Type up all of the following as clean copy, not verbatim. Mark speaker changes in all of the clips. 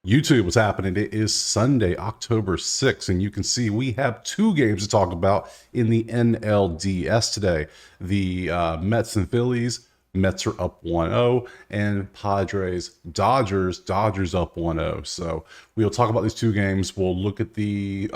Speaker 1: YouTube, what's happening? It is Sunday, October 6th, and you can see we have two games to talk about in the NLDS today. The Mets and Phillies. Mets are up 1-0, and Padres, Dodgers up 1-0. So we'll talk about these two games. We'll look at the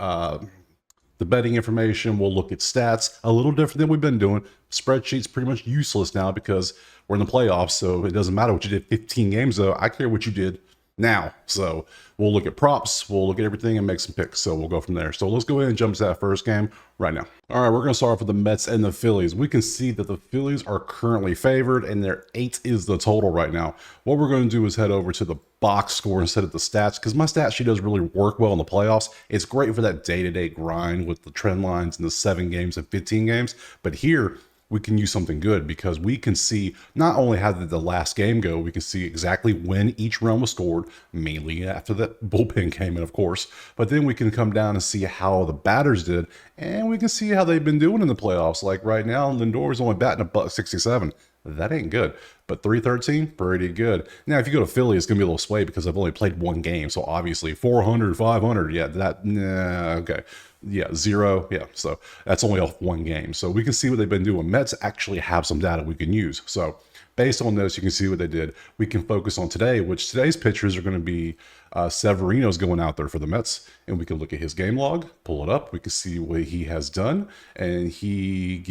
Speaker 1: betting information. We'll look at stats, a little different than we've been doing. Spreadsheets pretty much useless now because we're in the playoffs, so it doesn't matter what you did 15 games though. I care what you did now. So we'll look at props, we'll look at everything and make some picks. So we'll go from there. So let's go ahead and jump to that first game right now. All right, we're going to start off with the Mets and the Phillies. We can see that the Phillies are currently favored and their 8 is the total right now. What we're going to do is head over to the box score instead of the stats, because my stat sheet doesn't really work well in the playoffs. It's great for that day-to-day grind with the trend lines in the 7 games and 15 games. But here, we can use something good because we can see not only how did the last game go, we can see exactly when each run was scored, mainly after that bullpen came in, of course, but then we can come down and see how the batters did, and we can see how they've been doing in the playoffs. Like right now, Lindor is only batting $167. That ain't good, but 313, pretty good. Now, if you go to Philly, it's going to be a little swayed because I've only played one game, so obviously 400, 500, yeah, okay. Yeah, 0. Yeah, so that's only off one game. So we can see what they've been doing. Mets actually have some data we can use. So based on this, you can see what they did. We can focus on today, which today's pitchers are going to be Severino's going out there for the Mets. And we can look at his game log, pull it up. We can see what he has done. And he's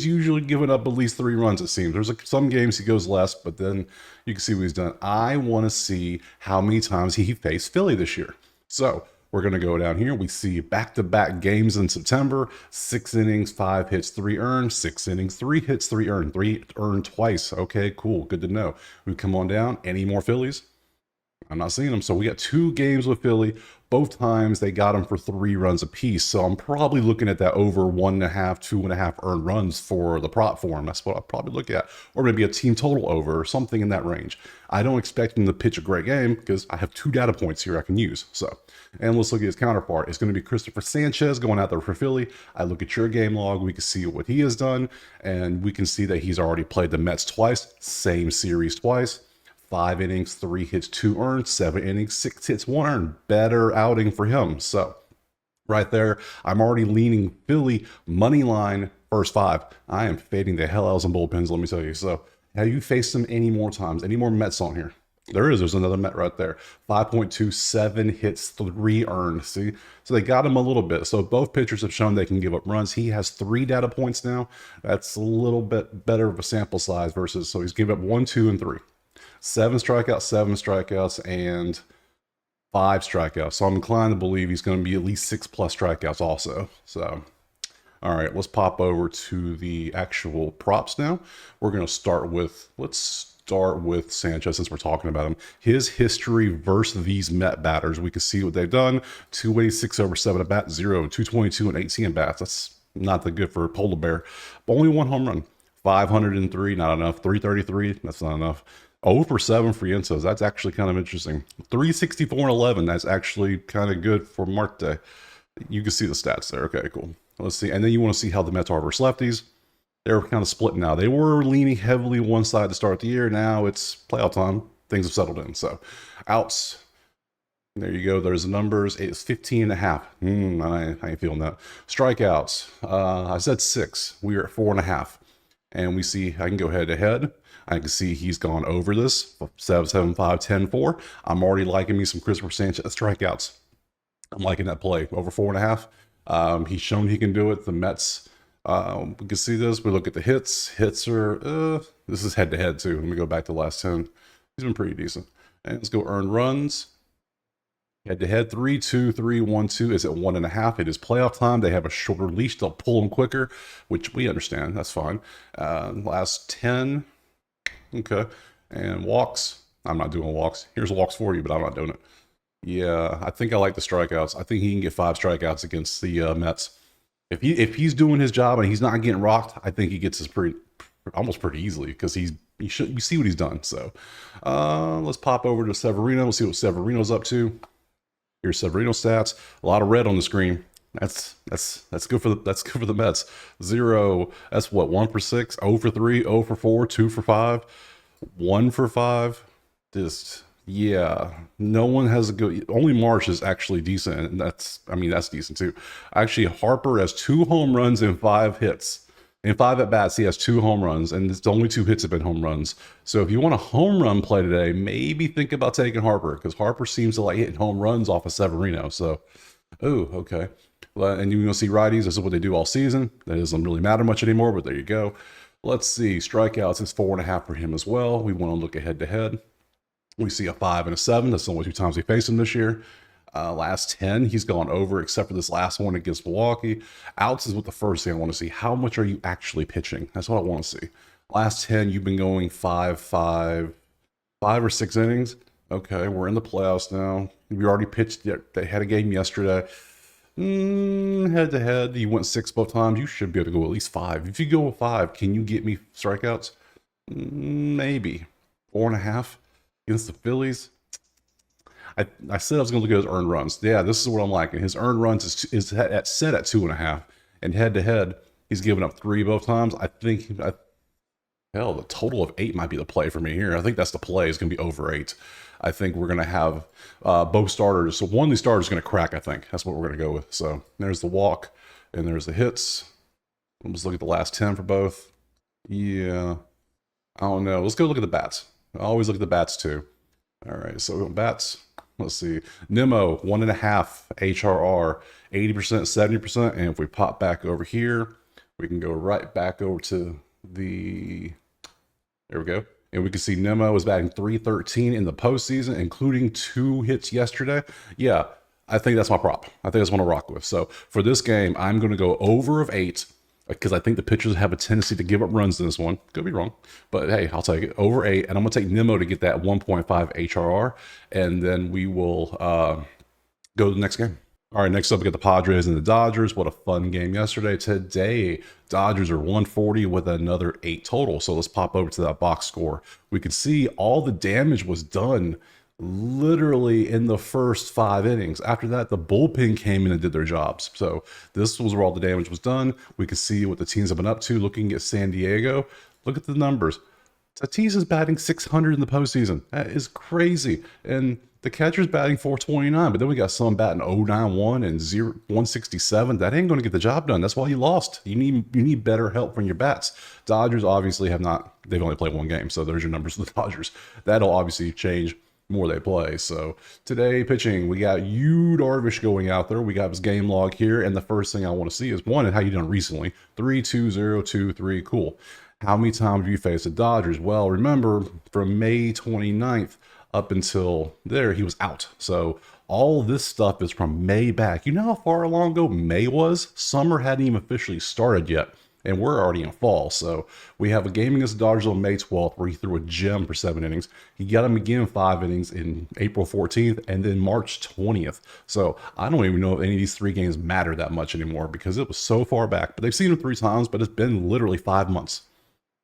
Speaker 1: usually given up at least 3 runs, it seems. There's some games he goes less, but then you can see what he's done. I want to see how many times he faced Philly this year. So we're going to go down here. We see back-to-back games in September. 6 innings, 5 hits, 3 earned. 6 innings, 3 hits, 3 earned. 3 earned twice. Okay, cool. Good to know. We come on down. Any more Phillies? I'm not seeing them. So we got 2 games with Philly. Both times they got them for 3 runs apiece. So I'm probably looking at that over 1.5, 2.5 earned runs for the prop form. That's what I'll probably look at. Or maybe a team total over or something in that range. I don't expect him to pitch a great game because I have 2 data points here I can use. So, and let's look at his counterpart. It's going to be Christopher Sanchez going out there for Philly. I look at your game log. We can see what he has done. And we can see that he's already played the Mets twice. Same series twice. 5 innings, 3 hits, 2 earned, 7 innings, 6 hits, 1 earned. Better outing for him. So right there, I'm already leaning Philly money line first 5. I am fading the hell out of some bullpens, let me tell you. So have you faced them any more times? Any more Mets on here? There's another Met right there. 5.27 hits, 3 earned. See? So they got him a little bit. So both pitchers have shown they can give up runs. He has 3 data points now. That's a little bit better of a sample size versus, so he's given up 1, 2, and 3. 7 strikeouts, and 5 strikeouts. So I'm inclined to believe he's going to be at least 6+ strikeouts also. So, all right, let's pop over to the actual props now. We're going to start with, let's start with Sanchez since we're talking about him. His history versus these Met batters. We can see what they've done. 286 over 7 at bat, 0, 222 and 18 at bats. That's not that good for a polar bear. But only 1 home run. 503, not enough. 333, that's not enough. 0 for 7 for Yentos. That's actually kind of interesting. 364 and 11. That's actually kind of good for Marte. You can see the stats there. Okay, cool. Let's see. And then you want to see how the Mets are versus lefties. They're kind of split now. They were leaning heavily one side to start the year. Now it's playoff time. Things have settled in. So outs. There you go. There's the numbers. It's 15.5. I ain't feeling that. Strikeouts. I said 6. We are at 4.5. And we see I can go head to head. I can see he's gone over this 7.75, 10.4. I'm already liking me some Christopher Sanchez strikeouts. I'm liking that play over 4.5. He's shown he can do it. The Mets, we can see this. We look at the hits. Hits are this is head to head too. Let me go back to the last 10. He's been pretty decent. And let's go earned runs. Head to head, 3-2, 3-1-2 is at 1.5. It is playoff time. They have a shorter leash. They'll pull them quicker, which we understand. That's fine. Last 10. Okay. And walks. I'm not doing walks. Here's walks for you, but I'm not doing it. Yeah, I think I like the strikeouts. I think he can get 5 strikeouts against the Mets. If he's doing his job and he's not getting rocked, I think he gets his almost pretty easily because you see what he's done. So let's pop over to Severino. We'll see what Severino's up to. Here's Severino stats. A lot of red on the screen. That's good for the Mets. 0. That's what, 1 for 6, 0 for 3, 0 for 4, 2 for 5, 1 for 5. Just Yeah, no one has a good. Only Marsh is actually decent, and that's decent too. Actually, Harper has 2 home runs and 5 hits. In 5 at bats, he has 2 home runs, and it's only 2 hits have been home runs. So if you want a home run play today, maybe think about taking Harper because Harper seems to like hitting home runs off of Severino. So, oh, okay. Well, and you're gonna see righties. This is what they do all season. That doesn't really matter much anymore, but there you go. Let's see. Strikeouts is 4.5 for him as well. We want to look at head to head. We see a 5 and a 7. That's the only 2 times we faced him this year. Last 10, he's gone over, except for this last one against Milwaukee. Outs is what the first thing I want to see. How much are you actually pitching? That's what I want to see. Last 10, you've been going 5 or 6 innings. Okay, we're in the playoffs now. We already pitched. They had a game yesterday. Head to head, you went 6 both times. You should be able to go at least 5. If you go with 5, can you get me strikeouts? Maybe 4.5 against the Phillies. I said I was going to look at his earned runs. Yeah, this is what I'm liking. His earned runs is set at 2.5, and head to head, he's given up 3 both times. Hell, the total of 8 might be the play for me here. I think that's the play. Is going to be over 8. I think we're going to have both starters. So one of these starters is going to crack. I think that's what we're going to go with. So there's the walk, and there's the hits. Let's look at the last 10 for both. Yeah, I don't know. Let's go look at the bats. I always look at the bats too. All right, so we got bats. Let's see. Nemo, 1.5 HRR, 80%, 70%. And if we pop back over here, we can go right back over to the, there we go. And we can see Nemo is batting .313 in the postseason, including 2 hits yesterday. Yeah, I think that's my prop. I think that's what I rock with. So for this game, I'm going to go over of 8 because I think the pitchers have a tendency to give up runs in this one. Could be wrong, but hey, I'll take it. Over 8, and I'm going to take Nemo to get that 1.5 HRR, and then we will go to the next game. All right, next up we got the Padres and the Dodgers. What a fun game yesterday. Today, Dodgers are 140 with another 8 total. So let's pop over to that box score. We can see all the damage was done literally in the first 5 innings. After that, the bullpen came in and did their jobs. So this was where all the damage was done. We can see what the teams have been up to. Looking at San Diego, look at the numbers. Tatis is batting 600 in the postseason. That is crazy. And the catcher's batting 429, but then we got some batting 091 and 167. That ain't going to get the job done. That's why you lost. You need better help from your bats. Dodgers obviously have not. They've only played 1 game, so there's your numbers for the Dodgers. That'll obviously change more they play. So today pitching, we got Yu Darvish going out there. We got his game log here, and the first thing I want to see is one, and how you done recently. 3-2-0-2-3. Cool. How many times have you faced the Dodgers? Well, remember from May 29th up until there, he was out. So all this stuff is from May back. You know how far along ago May was? Summer hadn't even officially started yet, and we're already in fall. So we have a game against the Dodgers on May 12th where he threw a gem for 7 innings. He got him again 5 innings in April 14th and then March 20th. So I don't even know if any of these 3 games matter that much anymore because it was so far back. But they've seen him 3 times, but it's been literally 5 months.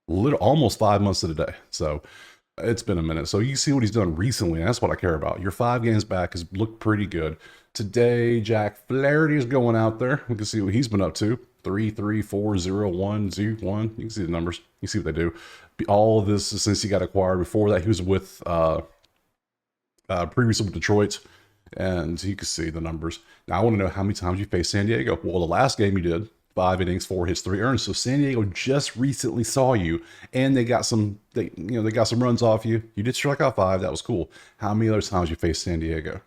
Speaker 1: Almost 5 months to the day. So it's been a minute. So you see what he's done recently, and that's what I care about. Your 5 games back has looked pretty good. Today, Jack Flaherty is going out there. We can see what he's been up to. 3-3-4-0-1-0-1. You can see the numbers. You see what they do. All of this is since he got acquired. Before that, he was with previously with Detroit, and you can see the numbers. Now I want to know how many times you faced San Diego. Well, the last game you did 5 innings, 4 hits, 3 earned. So San Diego just recently saw you, and they got some runs off you. You did strike out 5. That was cool. How many other times you faced San Diego?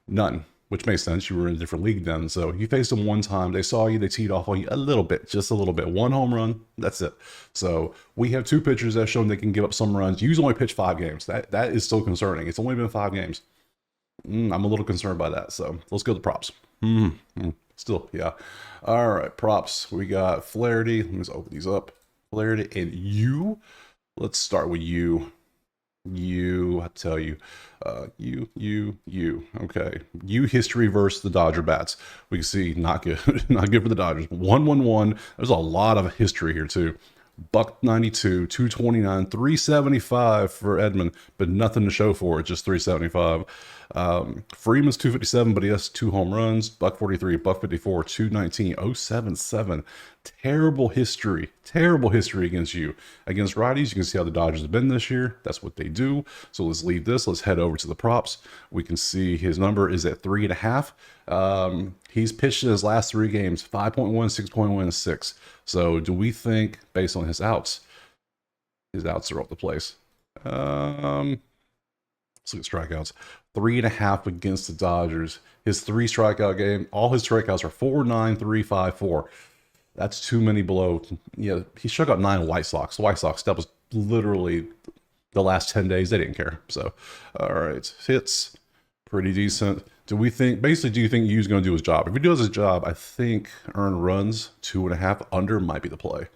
Speaker 1: None. Which makes sense. You were in a different league then. So you faced them 1 time. They saw you. They teed off on you a little bit, just a little bit. 1 home run. That's it. So we have 2 pitchers that have shown they can give up some runs. You've only pitched 5 games. That is still concerning. It's only been 5 games. I'm a little concerned by that. So let's go to the props. Still, yeah. All right, props. We got Flaherty. Let me just open these up. Flaherty and you. Let's start with you. I tell you, okay. You history versus the Dodger bats. We can see not good, not good for the Dodgers. 1-1-1. There's a lot of history here too. Buck 92, 229, 375 for Edmund, but nothing to show for it, just 375. Freeman's 257, but he has 2 home runs, buck 43, buck 54, 219, 077. Terrible history against you. Against righties, you can see how the Dodgers have been this year. That's what they do. So let's leave this. Let's head over to the props. We can see his number is at 3.5. He's pitched in his last 3 games, 5.1, 6.1, and 6. So do we think, based on his outs are off the place? Let's look at strikeouts. 3.5 against the Dodgers. His 3 strikeout game, all his strikeouts are 4, 9, 3, 5, 4. That's too many below. Yeah, he struck out 9 White Sox. White Sox, that was literally the last 10 days. They didn't care. So, all right. Hits, pretty decent. Do you think Yu's going to do his job? If he does his job, I think earned runs, 2.5 under might be the play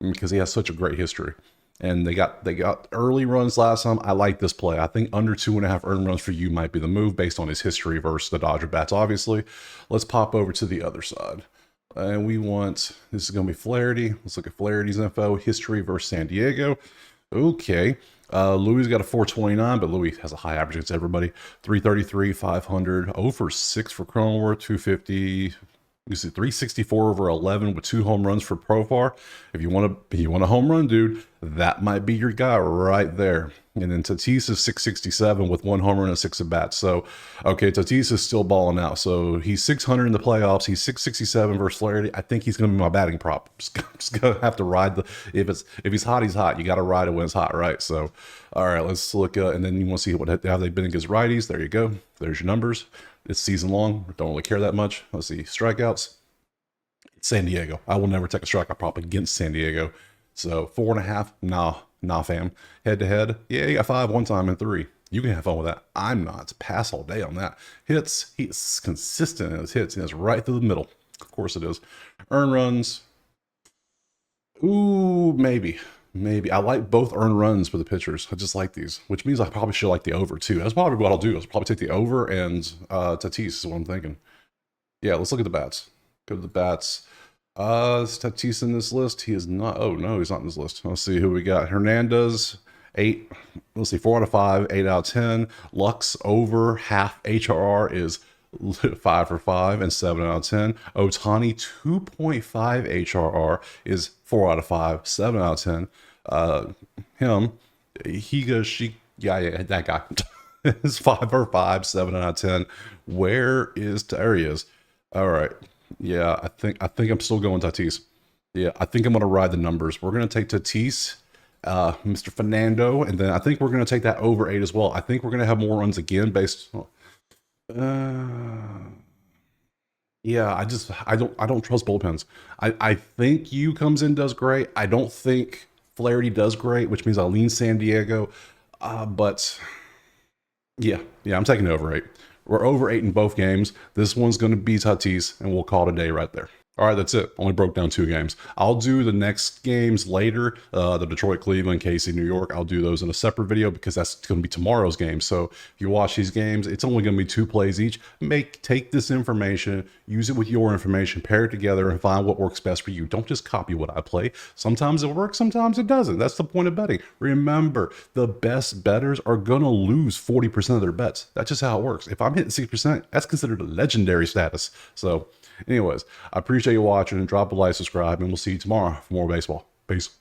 Speaker 1: because he has such a great history. And they got early runs last time. I like this play. I think under 2.5 earned runs for you might be the move based on his history versus the Dodger bats, obviously. Let's pop over to the other side. And this is going to be Flaherty. Let's look at Flaherty's info. History versus San Diego. Okay. Louis got a 429, but Louis has a high average against everybody. 333, 500, 0 for 6 for Cronenworth, 250. You see 364 over 11 with 2 home runs for Profar. If you want a home run, dude, that might be your guy right there. And then Tatis is 667 with 1 home run and 6 at bats. So, okay, Tatis is still balling out. So he's 600 in the playoffs. He's 667 versus Flaherty. I think he's going to be my batting prop. Just going to have to ride if he's hot, he's hot. You got to ride it when it's hot, right? So, all right, let's look. And then you want to see how they've been against righties. There you go. There's your numbers. It's season long. Don't really care that much. Let's see. Strikeouts. It's San Diego. I will never take a strikeout prop against San Diego. So 4.5. Nah, fam. Head to head. Yeah, you got 5 one time and 3. You can have fun with that. I'm not. Pass all day on that. Hits. He's consistent in his hits. He is right through the middle. Of course it is. Earn runs. Ooh, maybe. I like both earned runs for the pitchers. I just like these, which means I probably should like the over too. That's probably what I'll do. I'll probably take the over and Tatis is what I'm thinking. Yeah, let's look at the bats. Go to the bats. Is Tatis in this list? He is not. Oh no, he's not in this list. Let's see who we got. Hernandez, 8. Let's see, 4 out of 5, 8 out of 10. Lux over half HRR is 5 for 5 and 7 out of 10. Ohtani 2.5 HRR is 4 out of 5, 7 out of 10. That guy is 5 for 5, 7 out of 10. There he is. All right. Yeah, I think I'm still going Tatis. Yeah, I think I'm going to ride the numbers. We're going to take Tatis, Mr. Fernando, and then I think we're going to take that over 8 as well. I think we're going to have more runs again based yeah, I don't trust bullpens. I think Yu comes in, does great. I don't think Flaherty does great, which means I'll lean San Diego. But yeah, I'm taking over 8. We're over 8 in both games. This one's going to be Tatis, and we'll call it a day right there. All right, that's it. Only broke down 2 games. I'll do the next games later. The Detroit, Cleveland, KC, New York. I'll do those in a separate video because that's going to be tomorrow's game. So if you watch these games, it's only going to be 2 plays each. Take this information, use it with your information, pair it together, and find what works best for you. Don't just copy what I play. Sometimes it works, sometimes it doesn't. That's the point of betting. Remember, the best bettors are going to lose 40% of their bets. That's just how it works. If I'm hitting 6%, that's considered a legendary status. So anyways, I appreciate you watching, and drop a like, subscribe, and we'll see you tomorrow for more baseball. Peace.